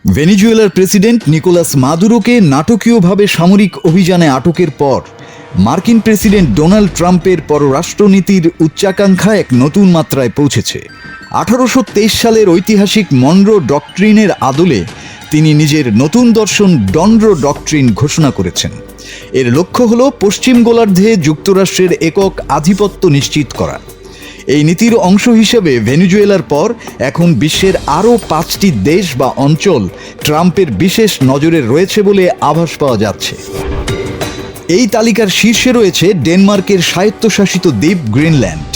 ভেনেজুয়েলার president Nicolas মাদুরোকে নাটকীয়ভাবে সামরিক অভিযানে আটকের পর মার্কিন প্রেসিডেন্ট ডোনাল্ড ট্রাম্পের পররাষ্ট্রনীতির উচ্চাকাঙ্ক্ষা এক নতুন মাত্রায় পৌঁছেছে। 1823 সালের ঐতিহাসিক মনরো ডক্ট্রিনের আদলে তিনি নিজের নতুন দর্শন ডনরো ডক্ট্রিন ঘোষণা করেছেন। এর লক্ষ্য হল পশ্চিম গোলার্ধে যুক্তরাষ্ট্রের একক আধিপত্য নিশ্চিত করা। এই নীতির অংশ হিসেবে ভেনেজুয়েলার পর এখন বিশ্বের আরও 5টি দেশ বা অঞ্চল ট্রাম্পের বিশেষ নজরে রয়েছে বলে আভাস পাওয়া যাচ্ছে। এই তালিকার শীর্ষে রয়েছে ডেনমার্কের স্বায়ত্তশাসিত দ্বীপ গ্রিনল্যান্ড।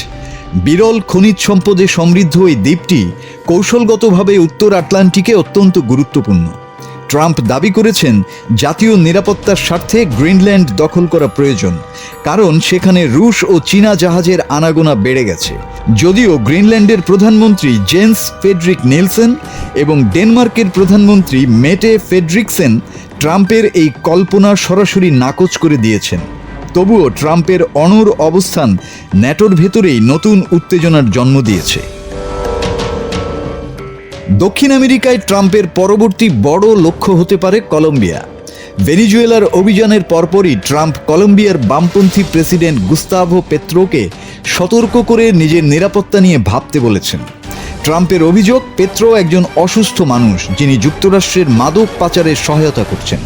বিরল খনিজ সম্পদে সমৃদ্ধ এই দ্বীপটি কৌশলগতভাবে উত্তর আটলান্টিকে অত্যন্ত গুরুত্বপূর্ণ। ট্রাম্প দাবি করেছেন জাতীয় নিরাপত্তার স্বার্থে গ্রিনল্যান্ড দখল করা প্রয়োজন, কারণ সেখানে রুশ ও চীনা জাহাজের আনাগোনা বেড়ে গেছে। যদিও গ্রিনল্যান্ডের প্রধানমন্ত্রী জেন্স ফ্রেডরিক নেলসন এবং ডেনমার্কের প্রধানমন্ত্রী মেটে ফ্রেডরিকসেন ট্রাম্পের এই কল্পনা সরাসরি নাকচ করে দিয়েছেন। তবুও ট্রাম্পের অনড় অবস্থান ন্যাটোর ভেতরেই নতুন উত্তেজনার জন্ম দিয়েছে। দক্ষিণ আমেরিকায় ট্রাম্পের পরবর্তী বড় লক্ষ্য হতে পারে কলম্বিয়া। ভেনেজুয়েলার অভিযানের পরপরই ট্রাম্প কলম্বিয়ার বামপন্থী প্রেসিডেন্ট গুস্তাভো পেত্রোকে সতর্ক করে নিজের নিরাপত্তা নিয়ে ভাবতে বলেছেন। ট্রাম্পের অভিযোগ, পেত্রো একজন অসুস্থ মানুষ যিনি যুক্তরাষ্ট্রের মাদক পাচারের সহায়তা করছেন।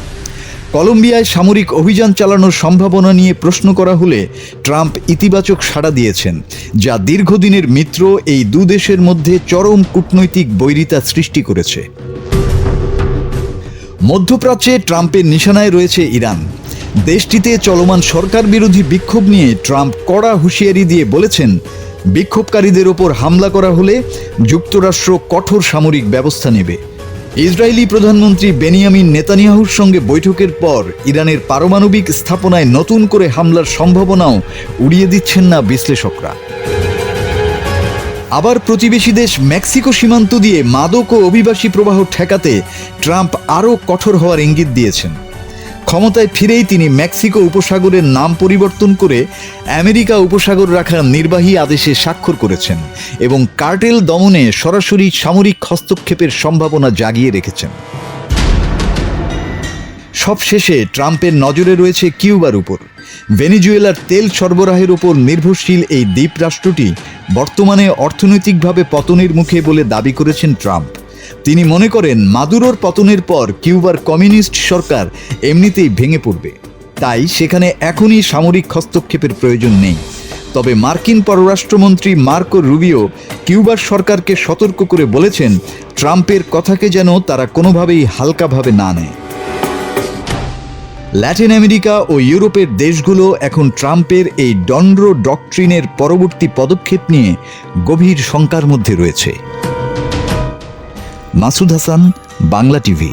কলম্বিয়ায় সামরিক অভিযান চালানোর সম্ভাবনা নিয়ে প্রশ্ন করা হলে ট্রাম্প ইতিবাচক সাড়া দিয়েছেন, যা দীর্ঘদিনের মিত্র এই দুদেশের মধ্যে চরম কূটনৈতিক বৈরিতা সৃষ্টি করেছে। মধ্যপ্রাচ্যে ট্রাম্পের নিশানায় রয়েছে ইরান। দেশটিতে চলমান সরকার বিরোধী বিক্ষোভ নিয়ে ট্রাম্প কড়া হুঁশিয়ারি দিয়ে বলেছেন, বিক্ষোভকারীদের ওপর হামলা করা হলে যুক্তরাষ্ট্র কঠোর সামরিক ব্যবস্থা নেবে। ইসরায়েলি প্রধানমন্ত্রী বেনিয়ামিন নেতানিয়াহুর সঙ্গে বৈঠকের পর ইরানের পারমাণবিক স্থাপনায় নতুন করে হামলার সম্ভাবনাও উড়িয়ে দিচ্ছেন না বিশ্লেষকরা। আবার প্রতিবেশী দেশ মেক্সিকো সীমান্ত দিয়ে মাদক ও অভিবাসী প্রবাহ ঠেকাতে ট্রাম্প আরও কঠোর হওয়ার ইঙ্গিত দিয়েছেন। ক্ষমতায় ফিরেই তিনি মেক্সিকো উপসাগরের নাম পরিবর্তন করে আমেরিকা উপসাগর রাখার নির্বাহী আদেশে স্বাক্ষর করেছেন এবং কার্টেল দমনে সরাসরি সামরিক হস্তক্ষেপের সম্ভাবনা জাগিয়ে রেখেছেন। সবশেষে ট্রাম্পের নজরে রয়েছে কিউবার উপর। ভেনেজুয়েলার তেল সরবরাহের উপর নির্ভরশীল এই দ্বীপ রাষ্ট্রটি বর্তমানে অর্থনৈতিকভাবে পতনের মুখে বলে দাবি করেছেন ট্রাম্প। তিনি মনে করেন মাদুরোর পতনের পর কিউবার কমিউনিস্ট সরকার এমনিতেই ভেঙে পড়বে, তাই সেখানে এখনই সামরিক হস্তক্ষেপের প্রয়োজন নেই। তবে মার্কিন পররাষ্ট্রমন্ত্রী মার্কো রুবিও কিউবার সরকারকে সতর্ক করে বলেছেন, ট্রাম্পের কথাকে যেন তারা কোনোভাবেই হালকাভাবে না নেয়। ল্যাটিন আমেরিকা ও ইউরোপের দেশগুলো এখন ট্রাম্পের এই ডনরো ডক্ট্রিনের পরবর্তী পদক্ষেপ নিয়ে গভীর শঙ্কার মধ্যে রয়েছে। মাসুদ হাসান, বাংলা টিভি।